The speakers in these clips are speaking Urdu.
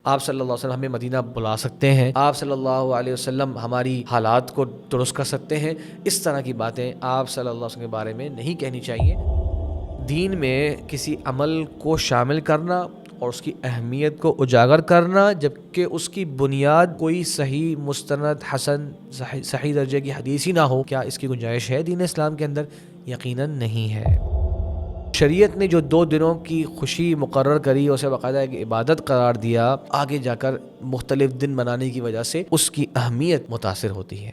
آپ صلی اللہ علیہ وسلم ہمیں مدینہ بلا سکتے ہیں، آپ صلی اللہ علیہ وسلم ہماری حالات کو درست کر سکتے ہیں، اس طرح کی باتیں آپ صلی اللہ علیہ وسلم کے بارے میں نہیں کہنی چاہیے۔ دین میں کسی عمل کو شامل کرنا اور اس کی اہمیت کو اجاگر کرنا جبکہ اس کی بنیاد کوئی صحیح مستند حسن صحیح درجے کی حدیث ہی نہ ہو، کیا اس کی گنجائش ہے دین اسلام کے اندر؟ یقیناً نہیں ہے۔ شریعت نے جو 2 دنوں کی خوشی مقرر کری، اسے باقاعدہ ایک عبادت قرار دیا، آگے جا کر مختلف دن منانے کی وجہ سے اس کی اہمیت متاثر ہوتی ہے۔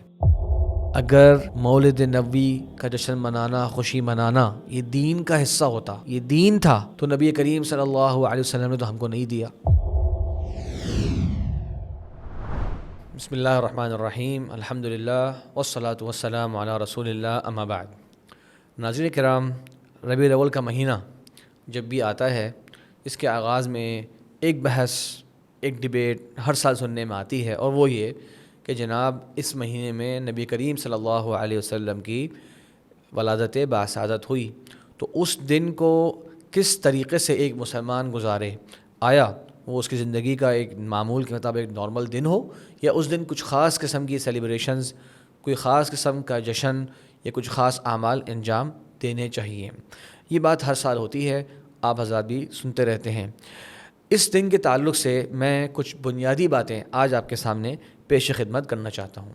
اگر مولد نبوی کا جشن منانا، خوشی منانا یہ دین کا حصہ ہوتا، یہ دین تھا، تو نبی کریم صلی اللہ علیہ وسلم نے تو ہم کو نہیں دیا۔ بسم اللہ الرحمن الرحیم، الحمدللہ والصلاة والسلام علی رسول اللہ، اما بعد۔ ناظرین کرام، ربیع الاول کا مہینہ جب بھی آتا ہے، اس کے آغاز میں ایک بحث، ایک ڈیبیٹ ہر سال سننے میں آتی ہے، اور وہ یہ کہ جناب اس مہینے میں نبی کریم صلی اللہ علیہ وسلم کی ولادت باسعادت ہوئی، تو اس دن کو کس طریقے سے ایک مسلمان گزارے؟ آیا وہ اس کی زندگی کا ایک معمول کے مطابق ایک نارمل دن ہو، یا اس دن کچھ خاص قسم کی سیلیبریشنز، کوئی خاص قسم کا جشن یا کچھ خاص اعمال انجام دینے چاہیے؟ یہ بات ہر سال ہوتی ہے، آپ حضرات بھی سنتے رہتے ہیں۔ اس دن کے تعلق سے میں کچھ بنیادی باتیں آج آپ کے سامنے پیش خدمت کرنا چاہتا ہوں۔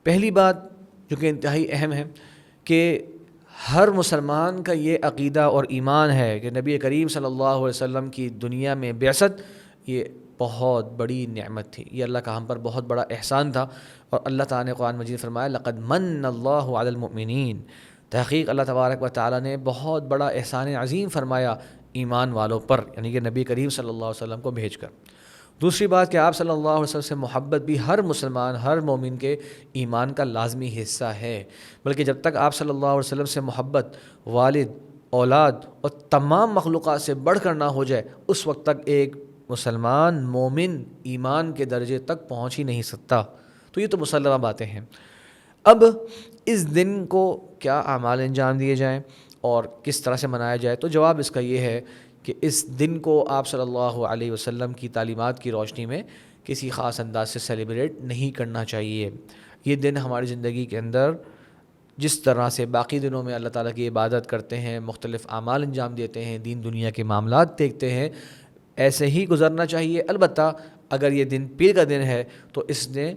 پہلی بات جو کہ انتہائی اہم ہے کہ ہر مسلمان کا یہ عقیدہ اور ایمان ہے کہ نبی کریم صلی اللہ علیہ وسلم کی دنیا میں بعثت یہ بہت بڑی نعمت تھی، یہ اللہ کا ہم پر بہت بڑا احسان تھا، اور اللہ تعالیٰ نے قرآن مجید فرمایا لقد من اللہ علی المؤمنین، تحقیق اللہ تبارک و تعالیٰ نے بہت بڑا احسان عظیم فرمایا ایمان والوں پر، یعنی کہ نبی کریم صلی اللہ علیہ وسلم کو بھیج کر۔ دوسری بات کہ آپ صلی اللہ علیہ وسلم سے محبت بھی ہر مسلمان، ہر مومن کے ایمان کا لازمی حصہ ہے، بلکہ جب تک آپ صلی اللہ علیہ وسلم سے محبت والد، اولاد اور تمام مخلوقات سے بڑھ کر نہ ہو جائے، اس وقت تک ایک مسلمان مومن ایمان کے درجے تک پہنچ ہی نہیں سکتا۔ تو یہ تو مسلمہ باتیں ہیں۔ اب اس دن کو کیا اعمال انجام دیے جائیں اور کس طرح سے منایا جائے، تو جواب اس کا یہ ہے کہ اس دن کو آپ صلی اللہ علیہ وسلم کی تعلیمات کی روشنی میں کسی خاص انداز سے سیلیبریٹ نہیں کرنا چاہیے۔ یہ دن ہماری زندگی کے اندر جس طرح سے باقی دنوں میں اللہ تعالیٰ کی عبادت کرتے ہیں، مختلف اعمال انجام دیتے ہیں، دین دنیا کے معاملات دیکھتے ہیں، ایسے ہی گزرنا چاہیے۔ البتہ اگر یہ دن پیر کا دن ہے تو اس نے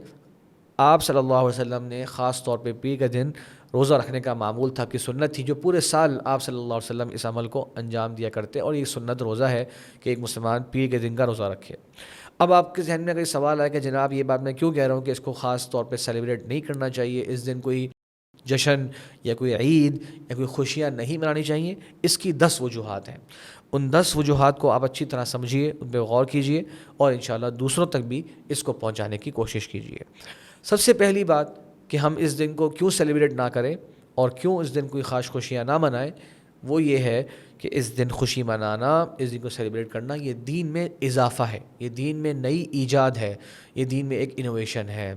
آپ صلی اللہ علیہ وسلم نے خاص طور پہ پیر کا دن روزہ رکھنے کا معمول تھا، کہ سنت تھی جو پورے سال آپ صلی اللہ علیہ وسلم اس عمل کو انجام دیا کرتے، اور یہ سنت روزہ ہے کہ ایک مسلمان پیر کے دن کا روزہ رکھے۔ اب آپ کے ذہن میں اگر سوال آئے کہ جناب یہ بات میں کیوں کہہ رہا ہوں کہ اس کو خاص طور پہ سیلیبریٹ نہیں کرنا چاہیے، اس دن کوئی جشن یا کوئی عید یا کوئی خوشیاں نہیں منانی چاہیے، اس کی 10 وجوہات ہیں۔ ان 10 وجوہات کو آپ اچھی طرح سمجھیے، ان پہ غور کیجیے، اور انشاءاللہ دوسروں تک بھی اس کو پہنچانے کی کوشش کیجیے۔ سب سے پہلی بات کہ ہم اس دن کو کیوں سیلیبریٹ نہ کریں اور کیوں اس دن کوئی خاص خوشیاں نہ منائیں، وہ یہ ہے کہ اس دن خوشی منانا، اس دن کو سیلیبریٹ کرنا، یہ دین میں اضافہ ہے، یہ دین میں نئی ایجاد ہے، یہ دین میں ایک انوویشن ہے۔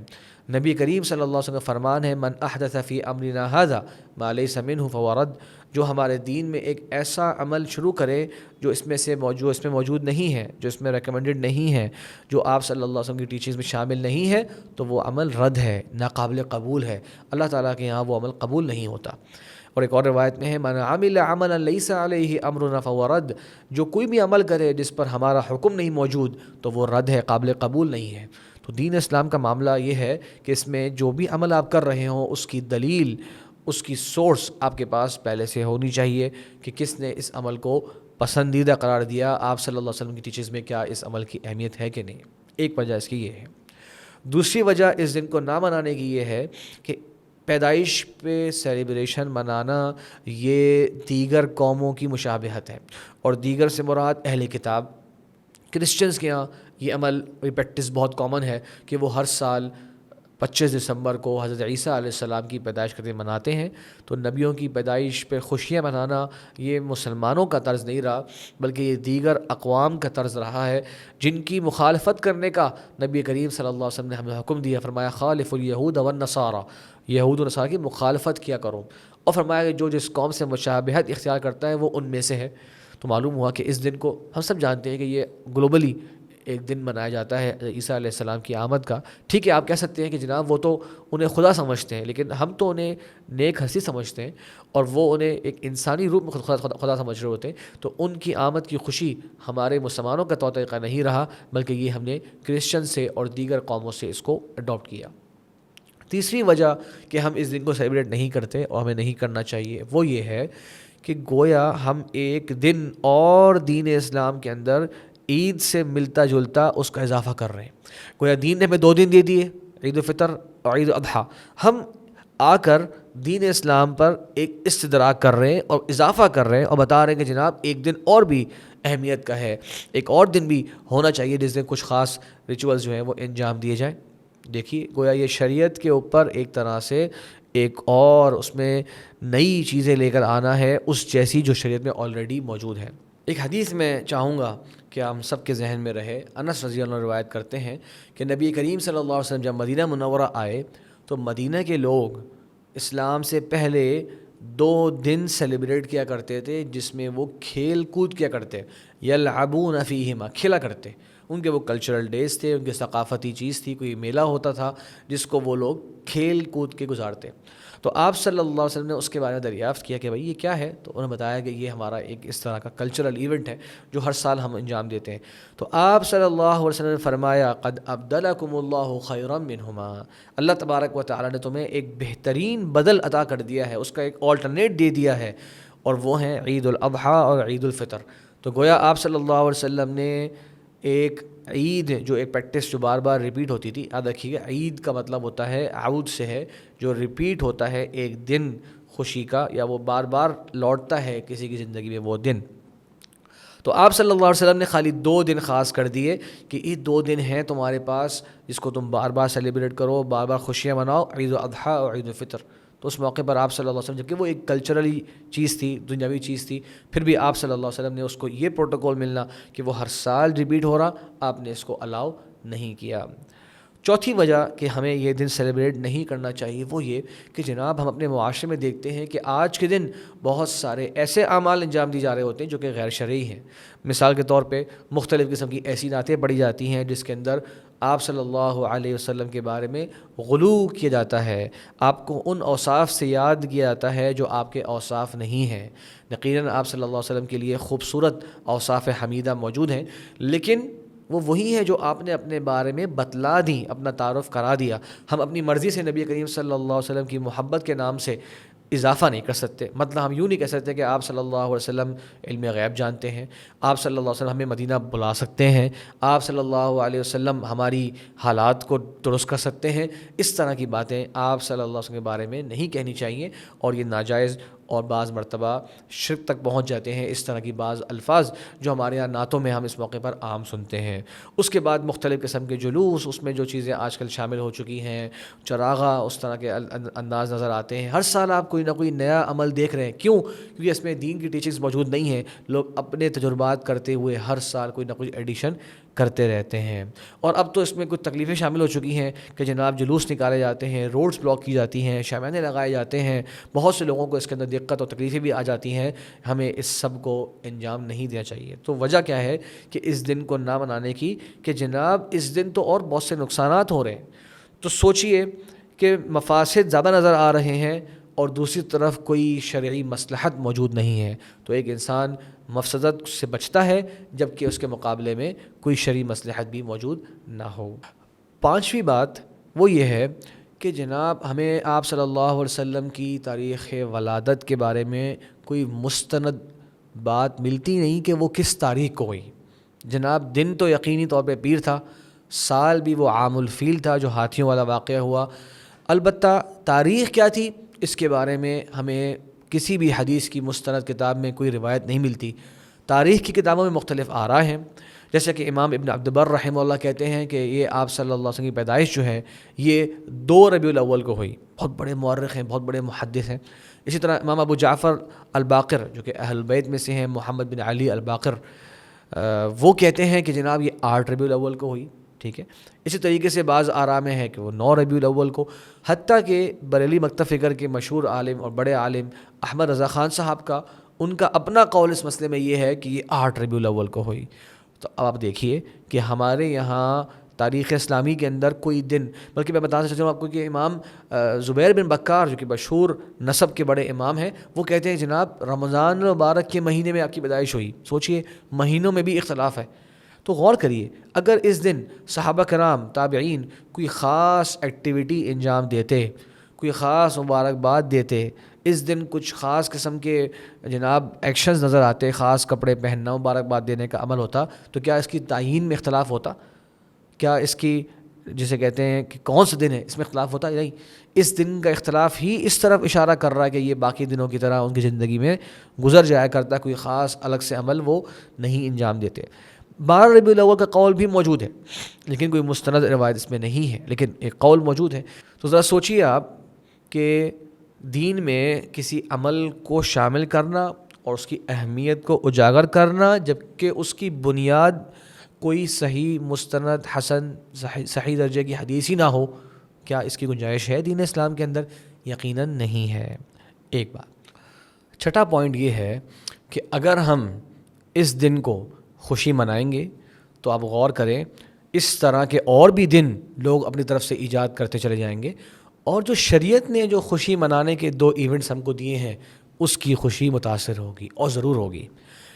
نبی کریم صلی اللہ علیہ وسلم کا فرمان ہے من احدث فی امرنا ھذا ما لیس منہ فہو رد، جو ہمارے دین میں ایک ایسا عمل شروع کرے جو اس میں موجود نہیں ہے، جو اس میں ریکمنڈڈ نہیں ہے، جو آپ صلی اللہ علیہ وسلم کی ٹیچنگز میں شامل نہیں ہے، تو وہ عمل رد ہے، ناقابل قبول ہے، اللہ تعالیٰ کے یہاں وہ عمل قبول نہیں ہوتا۔ اور ایک اور روایت میں ہے من عمل عملا لیس علیہ امرنا فہو رد، جو کوئی بھی عمل کرے جس پر ہمارا حکم نہیں موجود تو وہ رد ہے، قابل قبول نہیں ہے۔ تو دین اسلام کا معاملہ یہ ہے کہ اس میں جو بھی عمل آپ کر رہے ہوں اس کی دلیل، اس کی سورس آپ کے پاس پہلے سے ہونی چاہیے کہ کس نے اس عمل کو پسندیدہ قرار دیا، آپ صلی اللہ علیہ وسلم کی ٹیچنگز میں کیا اس عمل کی اہمیت ہے کہ نہیں۔ ایک وجہ اس کی یہ ہے۔ دوسری وجہ اس دن کو نہ منانے کی یہ ہے کہ پیدائش پہ سیلیبریشن منانا یہ دیگر قوموں کی مشابہت ہے، اور دیگر سے مراد اہل کتاب کرسچنز کے یہاں یہ عمل، یہ پریکٹس بہت کامن ہے کہ وہ ہر سال 25 دسمبر کو حضرت عیسیٰ علیہ السلام کی پیدائش کا دن مناتے ہیں۔ تو نبیوں کی پیدائش پہ خوشیاں منانا یہ مسلمانوں کا طرز نہیں رہا، بلکہ یہ دیگر اقوام کا طرز رہا ہے، جن کی مخالفت کرنے کا نبی کریم صلی اللہ علیہ وسلم نے ہمیں حکم دیا۔ فرمایا خالف الیہود والنصارى، یہود و نصارہ کی مخالفت کیا کرو، اور فرمایا کہ جو جس قوم سے مشابہت اختیار کرتا ہے وہ ان میں سے ہے۔ تو معلوم ہوا کہ اس دن کو ہم سب جانتے ہیں کہ یہ گلوبلی ایک دن منایا جاتا ہے عیسیٰ علیہ السلام کی آمد کا. ٹھیک ہے آپ کہہ سکتے ہیں کہ جناب وہ تو انہیں خدا سمجھتے ہیں، لیکن ہم تو انہیں نیک ہستی سمجھتے ہیں اور وہ انہیں ایک انسانی روپ میں خدا سمجھ رہے ہوتے ہیں. تو ان کی آمد کی خوشی ہمارے مسلمانوں کا طور طریقہ نہیں رہا، بلکہ یہ ہم نے کرسچن سے اور دیگر قوموں سے اس کو اڈاپٹ کیا. تیسری وجہ کہ ہم اس دن کو سیلیبریٹ نہیں کرتے اور ہمیں نہیں کرنا چاہیے وہ یہ ہے کہ گویا ہم ایک دن اور دین اسلام کے اندر عید سے ملتا جلتا اس کا اضافہ کر رہے ہیں. گویا دین نے ہمیں 2 دن دے دیے، عید الفطر اور عید الاضحیٰ، ہم آ کر دین اسلام پر ایک استدراک کر رہے ہیں اور اضافہ کر رہے ہیں اور بتا رہے ہیں کہ جناب ایک دن اور بھی اہمیت کا ہے، ایک اور دن بھی ہونا چاہیے جس دن کچھ خاص ریچولز جو ہیں وہ انجام دیے جائیں. دیکھیے گویا یہ شریعت کے اوپر ایک طرح سے ایک اور اس میں نئی چیزیں لے کر آنا ہے اس جیسی جو شریعت میں آلریڈی موجود ہے. ایک حدیث میں چاہوں گا کہ ہم سب کے ذہن میں رہے. انس رضی اللہ عنہ روایت کرتے ہیں کہ نبی کریم صلی اللہ علیہ وسلم جب مدینہ منورہ آئے تو مدینہ کے لوگ اسلام سے پہلے 2 دن سیلیبریٹ کیا کرتے تھے جس میں وہ کھیل کود کیا کرتے، یلعبون فیہما، کھیلا کرتے. ان کے وہ کلچرل ڈیز تھے، ان کے ثقافتی چیز تھی، کوئی میلہ ہوتا تھا جس کو وہ لوگ کھیل کود کے گزارتے. تو آپ صلی اللہ علیہ وسلم نے اس کے بارے میں دریافت کیا کہ بھائی یہ کیا ہے، تو انہوں نے بتایا کہ یہ ہمارا ایک اس طرح کا کلچرل ایونٹ ہے جو ہر سال ہم انجام دیتے ہیں. تو آپ صلی اللہ علیہ وسلم نے فرمایا قد ابدلکم اللہ خیرا منہما، اللہ تبارک و تعالیٰ نے تمہیں ایک بہترین بدل عطا کر دیا ہے، اس کا ایک آلٹرنیٹ دے دیا ہے، اور وہ ہیں عید الاضحیٰ اور عید الفطر. تو گویا آپ صلی اللہ علیہ وسلم نے ایک عید جو ایک پریکٹس جو بار بار ریپیٹ ہوتی تھی، یاد رکھیے گا عید کا مطلب ہوتا ہے عود سے ہے، جو ریپیٹ ہوتا ہے ایک دن خوشی کا، یا وہ بار بار لوٹتا ہے کسی کی زندگی میں وہ دن. تو آپ صلی اللہ علیہ وسلم نے خالی 2 دن خاص کر دیے کہ یہ 2 دن ہیں تمہارے پاس جس کو تم بار بار سیلیبریٹ کرو، بار بار خوشیاں مناؤ، عید الاضحیٰ اور عید الفطر. تو اس موقع پر آپ صلی اللہ علیہ وسلم، جبکہ وہ ایک کلچرلی چیز تھی، دنیاوی چیز تھی، پھر بھی آپ صلی اللہ علیہ وسلم نے اس کو یہ پروٹوکول ملنا کہ وہ ہر سال ریپیٹ ہو رہا، آپ نے اس کو الاؤ نہیں کیا. چوتھی وجہ کہ ہمیں یہ دن سیلیبریٹ نہیں کرنا چاہیے وہ یہ کہ جناب ہم اپنے معاشرے میں دیکھتے ہیں کہ آج کے دن بہت سارے ایسے اعمال انجام دی جا رہے ہوتے ہیں جو کہ غیر شرعی ہیں. مثال کے طور پہ مختلف قسم کی ایسی نعتیں پڑھی جاتی ہیں جس کے اندر آپ صلی اللہ علیہ وسلم کے بارے میں غلو کیا جاتا ہے، آپ کو ان اوصاف سے یاد کیا جاتا ہے جو آپ کے اوصاف نہیں ہیں. یقیناً آپ صلی اللہ علیہ وسلم کے لیے خوبصورت اوصاف حمیدہ موجود ہیں، لیکن وہ وہی ہے جو آپ نے اپنے بارے میں بتلا دیں، اپنا تعارف کرا دیا. ہم اپنی مرضی سے نبی کریم صلی اللہ علیہ وسلم کی محبت کے نام سے اضافہ نہیں کر سکتے. مطلب ہم یوں نہیں کہہ سکتے کہ آپ صلی اللہ علیہ وسلم علم غیب جانتے ہیں، آپ صلی اللہ علیہ وسلم ہمیں مدینہ بلا سکتے ہیں، آپ صلی اللہ علیہ وسلم ہماری حالات کو درست کر سکتے ہیں. اس طرح کی باتیں آپ صلی اللہ علیہ وسلم کے بارے میں نہیں کہنی چاہیے، اور یہ ناجائز اور بعض مرتبہ شرک تک پہنچ جاتے ہیں اس طرح کی بعض الفاظ جو ہمارے یہاں نعتوں میں ہم اس موقع پر عام سنتے ہیں. اس کے بعد مختلف قسم کے جلوس، اس میں جو چیزیں آج کل شامل ہو چکی ہیں، چراغا، اس طرح کے انداز نظر آتے ہیں. ہر سال آپ کوئی نہ کوئی نیا عمل دیکھ رہے ہیں. کیوں؟ کیونکہ اس میں دین کی ٹیچنگز موجود نہیں ہیں. لوگ اپنے تجربات کرتے ہوئے ہر سال کوئی نہ کوئی ایڈیشن کرتے رہتے ہیں. اور اب تو اس میں کچھ تکلیفیں شامل ہو چکی ہیں کہ جناب جلوس نکالے جاتے ہیں، روڈز بلاک کی جاتی ہیں، شامیانے لگائے جاتے ہیں، بہت سے لوگوں کو اس کے اندر دقت اور تکلیفیں بھی آ جاتی ہیں. ہمیں اس سب کو انجام نہیں دینا چاہیے. تو وجہ کیا ہے کہ اس دن کو نہ منانے کی کہ جناب اس دن تو اور بہت سے نقصانات ہو رہے ہیں. تو سوچئے کہ مفاسد زیادہ نظر آ رہے ہیں اور دوسری طرف کوئی شرعی مصلحت موجود نہیں ہے، تو ایک انسان مفسدت سے بچتا ہے جبکہ اس کے مقابلے میں کوئی شرعی مصلحت بھی موجود نہ ہو. 5ویں بات وہ یہ ہے کہ جناب ہمیں آپ صلی اللہ علیہ وسلم کی تاریخ ولادت کے بارے میں کوئی مستند بات ملتی نہیں کہ وہ کس تاریخ کو ہوئی. جناب دن تو یقینی طور پہ پیر تھا، سال بھی وہ عام الفیل تھا جو ہاتھیوں والا واقعہ ہوا. البتہ تاریخ کیا تھی اس کے بارے میں ہمیں کسی بھی حدیث کی مستند کتاب میں کوئی روایت نہیں ملتی. تاریخ کی کتابوں میں مختلف آراء ہیں، جیسے کہ امام ابن عبد البر رحمہ اللہ کہتے ہیں کہ یہ آپ صلی اللہ علیہ وسلم کی پیدائش جو ہے یہ 2 ربیع الاول کو ہوئی. بہت بڑے مورخ ہیں، بہت بڑے محدث ہیں. اسی طرح امام ابو جعفر الباقر جو کہ اہل بیت میں سے ہیں، محمد بن علی الباقر، وہ کہتے ہیں کہ جناب یہ 8 ربیع الاول کو ہوئی. ٹھیک ہے. اسی طریقے سے بعض آراء میں ہے کہ وہ 9 ربیع الاول کو، حتیٰ کہ بریلی مکتب فکر کے مشہور عالم اور بڑے عالم احمد رضا خان صاحب کا ان کا اپنا قول اس مسئلے میں یہ ہے کہ یہ 8 ربیع الاول کو ہوئی. تو اب آپ دیکھیے کہ ہمارے یہاں تاریخ اسلامی کے اندر کوئی دن، بلکہ میں بتانا چاہتا ہوں آپ کو کہ امام زبیر بن بکار جو کہ مشہور نسب کے بڑے امام ہیں، وہ کہتے ہیں جناب رمضان مبارک کے مہینے میں آپ کی پیدائش ہوئی. سوچئے مہینوں میں بھی اختلاف ہے. تو غور کریے، اگر اس دن صحابہ کرام تابعین کوئی خاص ایکٹیویٹی انجام دیتے، کوئی خاص مبارکباد دیتے، اس دن کچھ خاص قسم کے جناب ایکشنز نظر آتے، خاص کپڑے پہننا، مبارکباد دینے کا عمل ہوتا، تو کیا اس کی تعیین میں اختلاف ہوتا؟ کیا اس کی جسے کہتے ہیں کہ کون سا دن ہے اس میں اختلاف ہوتا ہے؟ نہیں. اس دن کا اختلاف ہی اس طرف اشارہ کر رہا ہے کہ یہ باقی دنوں کی طرح ان کی زندگی میں گزر جایا کرتا، کوئی خاص الگ سے عمل وہ نہیں انجام دیتے. 12 ربیع الاول کا قول بھی موجود ہے، لیکن کوئی مستند روایت اس میں نہیں ہے، لیکن ایک قول موجود ہے. تو ذرا سوچیے آپ کہ دین میں کسی عمل کو شامل کرنا اور اس کی اہمیت کو اجاگر کرنا، جبکہ اس کی بنیاد کوئی صحیح مستند حسن صحیح درجے کی حدیث ہی نہ ہو، کیا اس کی گنجائش ہے دین اسلام کے اندر؟ یقیناً نہیں ہے. ایک بات. چھٹا پوائنٹ یہ ہے کہ اگر ہم اس دن کو خوشی منائیں گے تو آپ غور کریں، اس طرح کے اور بھی دن لوگ اپنی طرف سے ایجاد کرتے چلے جائیں گے، اور جو شریعت نے جو خوشی منانے کے 2 ایونٹس ہم کو دیے ہیں اس کی خوشی متاثر ہوگی، اور ضرور ہوگی.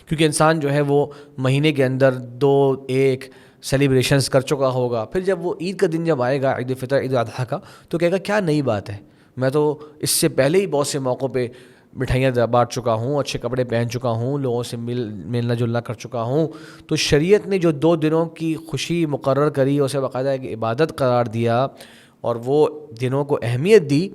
کیونکہ انسان جو ہے وہ مہینے کے اندر 2-1 سیلیبریشنز کر چکا ہوگا، پھر جب وہ عید کا دن جب آئے گا، عید الفطر عید الاضحیٰ کا، تو کہے گا کیا نئی بات ہے، میں تو اس سے پہلے ہی بہت سے موقعوں پہ مٹھائیاں بانٹ چکا ہوں، اچھے کپڑے پہن چکا ہوں، لوگوں سے ملنا جلنا کر چکا ہوں. تو شریعت نے جو 2 دنوں کی خوشی مقرر کری، اسے باقاعدہ ایک عبادت قرار دیا اور وہ دنوں کو اہمیت دی،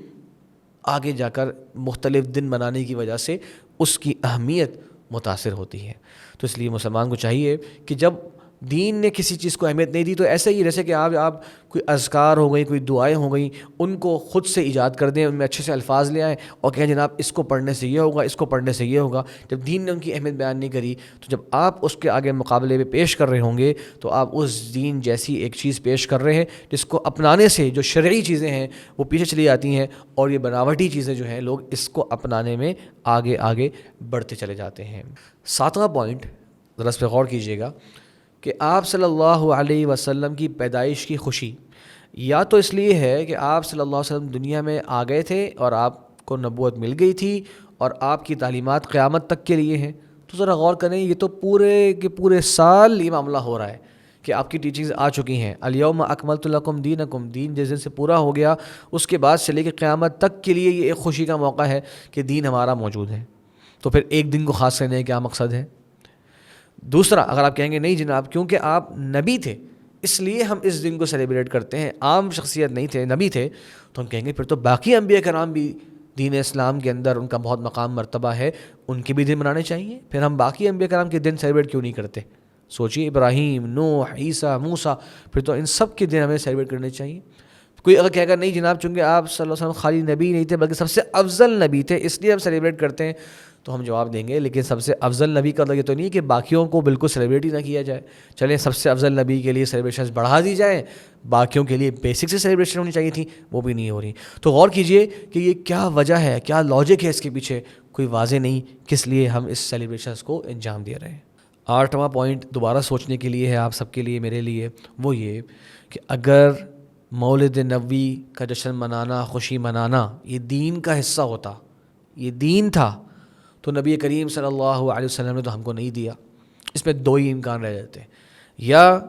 آگے جا کر مختلف دن منانے کی وجہ سے اس کی اہمیت متاثر ہوتی ہے. تو اس لیے مسلمان کو چاہیے کہ جب دین نے کسی چیز کو اہمیت نہیں دی، تو ایسے ہی جیسے کہ آپ کوئی اذکار ہو گئی، کوئی دعائیں ہو گئیں، ان کو خود سے ایجاد کر دیں، ان میں اچھے سے الفاظ لے آئیں اور کہیں جناب اس کو پڑھنے سے یہ ہوگا، اس کو پڑھنے سے یہ ہوگا. جب دین نے ان کی اہمیت بیان نہیں کری، تو جب آپ اس کے آگے مقابلے میں پیش کر رہے ہوں گے تو آپ اس دین جیسی ایک چیز پیش کر رہے ہیں جس کو اپنانے سے جو شرعی چیزیں ہیں وہ پیچھے چلی جاتی ہیں، اور یہ بناوٹی چیزیں جو ہیں لوگ اس کو اپنانے میں آگے بڑھتے چلے جاتے ہیں. 7واں پوائنٹ ذرا اس پہ غور کیجیے گا کہ آپ صلی اللہ علیہ وسلم کی پیدائش کی خوشی یا تو اس لیے ہے کہ آپ صلی اللہ علیہ وسلم دنیا میں آ گئے تھے اور آپ کو نبوت مل گئی تھی اور آپ کی تعلیمات قیامت تک کے لیے ہیں. تو ذرا غور کریں، یہ تو پورے کے پورے سال یہ معاملہ ہو رہا ہے کہ آپ کی ٹیچنگز آ چکی ہیں. الیوم اکملت لکم دینکم، دین جس دن سے پورا ہو گیا اس کے بعد سے لے کے قیامت تک کے لیے یہ ایک خوشی کا موقع ہے کہ دین ہمارا موجود ہے. تو پھر ایک دن کو خاص کرنے کا کیا مقصد ہے؟ دوسرا، اگر آپ کہیں گے نہیں جناب کیونکہ آپ نبی تھے اس لیے ہم اس دن کو سیلیبریٹ کرتے ہیں، عام شخصیت نہیں تھے، نبی تھے، تو ہم کہیں گے پھر تو باقی انبیاء کرام بھی دین اسلام کے اندر ان کا بہت مقام مرتبہ ہے، ان کے بھی دن منانے چاہیے. پھر ہم باقی انبیاء کرام کے دن سیلیبریٹ کیوں نہیں کرتے؟ سوچیے، ابراہیم، نوح، عیسیٰ، موسیٰ، پھر تو ان سب کے دن ہمیں سیلیبریٹ کرنے چاہیے. کوئی اگر کہے گا نہیں جناب چونکہ آپ صلی اللہ علیہ وسلم خالی نبی نہیں تھے بلکہ سب سے افضل نبی تھے اس لیے ہم سیلیبریٹ کرتے ہیں، تو ہم جواب دیں گے لیکن سب سے افضل نبی کا یہ تو نہیں کہ باقیوں کو بالکل سیلیبریٹ ہی نہ کیا جائے. چلیں سب سے افضل نبی کے لیے سیلیبریشنز بڑھا دی جائیں، باقیوں کے لیے بیسک سے سیلیبریشن ہونی چاہیے تھی، وہ بھی نہیں ہو رہی. تو غور کیجئے کہ یہ کیا وجہ ہے، کیا لاجک ہے اس کے پیچھے، کوئی واضح نہیں کس لیے ہم اس سیلیبریشنز کو انجام دے رہے ہیں. 8واں پوائنٹ دوبارہ سوچنے کے لیے ہے آپ سب کے لیے، میرے لیے، وہ یہ کہ اگر مولد نبوی کا جشن منانا، خوشی منانا یہ دین کا حصہ ہوتا، یہ دین تھا، تو نبی کریم صلی اللہ علیہ وسلم نے تو ہم کو نہیں دیا. اس میں 2 ہی امکان رہ جاتے ہیں، یا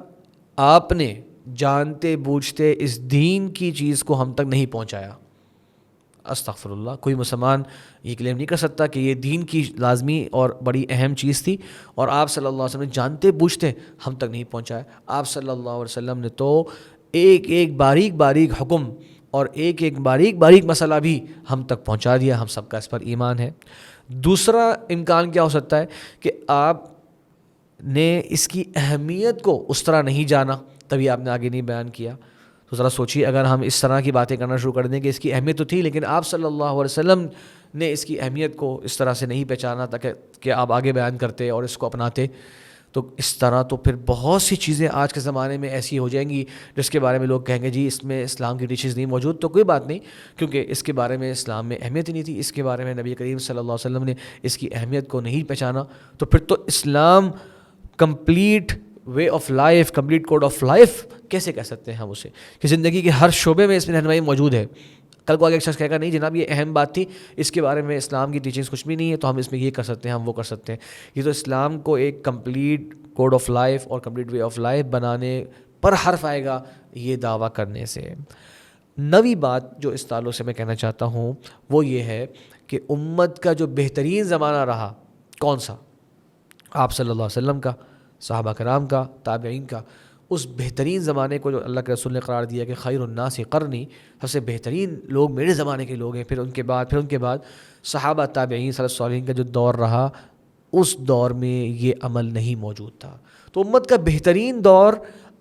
آپ نے جانتے بوجھتے اس دین کی چیز کو ہم تک نہیں پہنچایا. استغفر اللہ، کوئی مسلمان یہ کلیم نہیں کر سکتا کہ یہ دین کی لازمی اور بڑی اہم چیز تھی اور آپ صلی اللہ علیہ وسلم نے جانتے بوجھتے ہم تک نہیں پہنچایا. آپ صلی اللہ علیہ وسلم نے تو ایک باریک حکم اور ایک باریک مسئلہ بھی ہم تک پہنچا دیا، ہم سب کا اس پر ایمان ہے. دوسرا امکان کیا ہو سکتا ہے کہ آپ نے اس کی اہمیت کو اس طرح نہیں جانا، تبھی آپ نے آگے نہیں بیان کیا. تو ذرا سوچیے اگر ہم اس طرح کی باتیں کرنا شروع کر دیں کہ اس کی اہمیت تو تھی لیکن آپ صلی اللہ علیہ وسلم نے اس کی اہمیت کو اس طرح سے نہیں پہچانا تاکہ کہ آپ آگے بیان کرتے اور اس کو اپناتے، تو اس طرح تو پھر بہت سی چیزیں آج کے زمانے میں ایسی ہو جائیں گی جس کے بارے میں لوگ کہیں گے جی اس میں اسلام کی ٹیچنگز نہیں موجود. تو کوئی بات نہیں، کیونکہ اس کے بارے میں اسلام میں اہمیت ہی نہیں تھی، اس کے بارے میں نبی کریم صلی اللہ علیہ وسلم نے اس کی اہمیت کو نہیں پہچانا. تو پھر تو اسلام complete way of life, complete code of life کیسے کہہ سکتے ہیں ہم اسے کہ زندگی کے ہر شعبے میں اس میں رہنمائی موجود ہے. کل کو آگے ایک شخص کہے گا نہیں جناب یہ اہم بات تھی، اس کے بارے میں اسلام کی ٹیچنگس کچھ بھی نہیں ہے، تو ہم اس میں یہ کر سکتے ہیں، ہم وہ کر سکتے ہیں. یہ تو اسلام کو ایک کمپلیٹ کوڈ آف لائف اور کمپلیٹ وے آف لائف بنانے پر حرف آئے گا یہ دعویٰ کرنے سے. نویں بات جو اس تعلق سے میں کہنا چاہتا ہوں وہ یہ ہے کہ امت کا جو بہترین زمانہ رہا کون سا؟ آپ صلی اللہ علیہ وسلم کا، صحابہ کرام کا، تابعین کا. اس بہترین زمانے کو جو اللہ کے رسول نے قرار دیا کہ خیر الناس قرنی، سب سے بہترین لوگ میرے زمانے کے لوگ ہیں، پھر ان کے بعد صحابہ تابعین سلف صالحین کا جو دور رہا اس دور میں یہ عمل نہیں موجود تھا. تو امت کا بہترین دور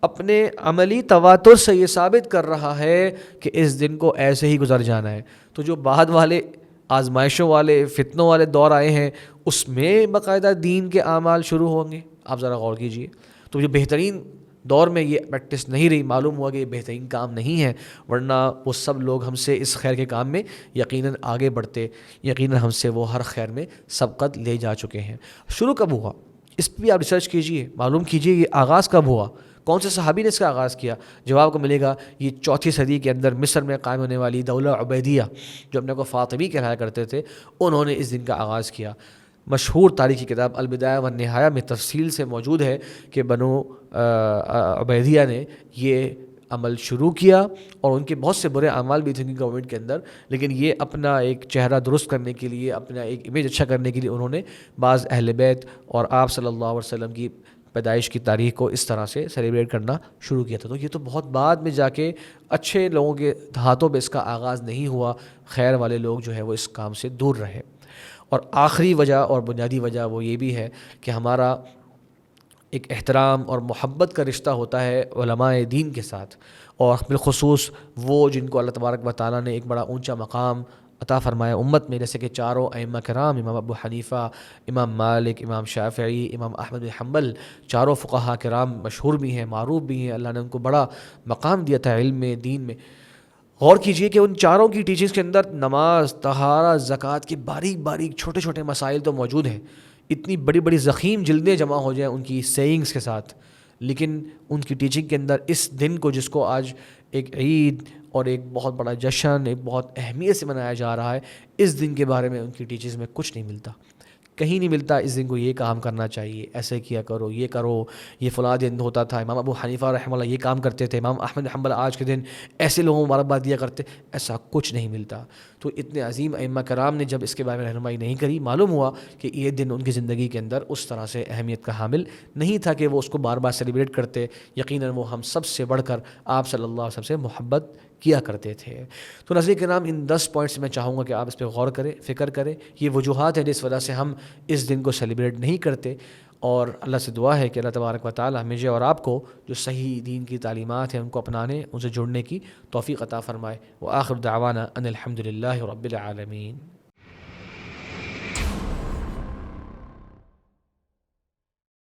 اپنے عملی تواتر سے یہ ثابت کر رہا ہے کہ اس دن کو ایسے ہی گزر جانا ہے. تو جو بعد والے آزمائشوں والے فتنوں والے دور آئے ہیں اس میں باقاعدہ دین کے اعمال شروع ہوں گے. آپ ذرا غور کیجئے. تو جو بہترین دور میں یہ پریکٹس نہیں رہی، معلوم ہوا کہ یہ بہترین کام نہیں ہے، ورنہ وہ سب لوگ ہم سے اس خیر کے کام میں یقیناً آگے بڑھتے، یقیناً ہم سے وہ ہر خیر میں سبقت لے جا چکے ہیں. شروع کب ہوا اس پہ بھی آپ ریسرچ کیجئے، معلوم کیجئے یہ آغاز کب ہوا، کون سے صحابی نے اس کا آغاز کیا. جواب کو ملے گا یہ 4 صدی کے اندر مصر میں قائم ہونے والی دولہ عبیدیہ جو اپنے کو فاطمی کہلایا کرتے تھے، انہوں نے اس دن کا آغاز کیا. مشہور تاریخی کتاب البدایہ والنہایہ میں تفصیل سے موجود ہے کہ بنو عبیدیہ نے یہ عمل شروع کیا اور ان کے بہت سے برے اعمال بھی تھے ان کی گورنمنٹ کے اندر، لیکن یہ اپنا ایک چہرہ درست کرنے کے لیے، اپنا ایک امیج اچھا کرنے کے لیے انہوں نے بعض اہل بیت اور آپ صلی اللہ علیہ وسلم کی پیدائش کی تاریخ کو اس طرح سے سیلیبریٹ کرنا شروع کیا تھا. تو یہ تو بہت بعد میں جا کے اچھے لوگوں کے ہاتھوں پہ اس کا آغاز نہیں ہوا، خیر والے لوگ جو ہے وہ اس کام سے دور رہے. اور آخری وجہ اور بنیادی وجہ وہ یہ بھی ہے کہ ہمارا ایک احترام اور محبت کا رشتہ ہوتا ہے علماء دین کے ساتھ، اور بالخصوص وہ جن کو اللہ تبارک و تعالیٰ نے ایک بڑا اونچا مقام عطا فرمایا امت میں، جیسے کہ چاروں ائمہ کرام، امام ابو حنیفہ، امام مالک، امام شافعی، امام احمد بن حنبل، چاروں فقہا کرام مشہور بھی ہیں، معروف بھی ہیں، اللہ نے ان کو بڑا مقام دیا تھا علم میں، دین میں. غور کیجئے کہ ان چاروں کی ٹیچنگز کے اندر نماز، طہارت، زکوٰۃ کے باریک باریک چھوٹے چھوٹے مسائل تو موجود ہیں. اتنی بڑی بڑی ضخیم جلدیں جمع ہو جائیں ان کی سیئنگز کے ساتھ، لیکن ان کی ٹیچنگ کے اندر اس دن کو جس کو آج ایک عید اور ایک بہت بڑا جشن، ایک بہت اہمیت سے منایا جا رہا ہے، اس دن کے بارے میں ان کی ٹیچنگز میں کچھ نہیں ملتا، کہیں نہیں ملتا. اس دن کو یہ کام کرنا چاہیے، ایسے کیا کرو، یہ کرو، یہ فلاں دن ہوتا تھا، امام ابو حنیفہ رحمہ اللہ یہ کام کرتے تھے، امام احمد بن حنبل آج کے دن ایسے لوگوں کو مبارکباد دیا کرتے، ایسا کچھ نہیں ملتا. تو اتنے عظیم ائمہ کرام نے جب اس کے بارے میں رہنمائی نہیں کری، معلوم ہوا کہ یہ دن ان کی زندگی کے اندر اس طرح سے اہمیت کا حامل نہیں تھا کہ وہ اس کو بار بار سیلیبریٹ کرتے. یقیناً وہ ہم سب سے بڑھ کر آپ صلی اللہ علیہ وسلم سے محبت کیا کرتے تھے. تو ناظرین کرام، ان 10 پوائنٹس میں چاہوں گا کہ آپ اس پہ غور کریں، فکر کریں. یہ وجوہات ہیں جس وجہ سے ہم اس دن کو سیلیبریٹ نہیں کرتے، اور اللہ سے دعا ہے کہ اللہ تبارک و تعالی ہمیں اور آپ کو جو صحیح دین کی تعلیمات ہیں ان کو اپنانے، ان سے جڑنے کی توفیق عطا فرمائے. وآخر دعوانا ان الحمد للہ رب العالمین.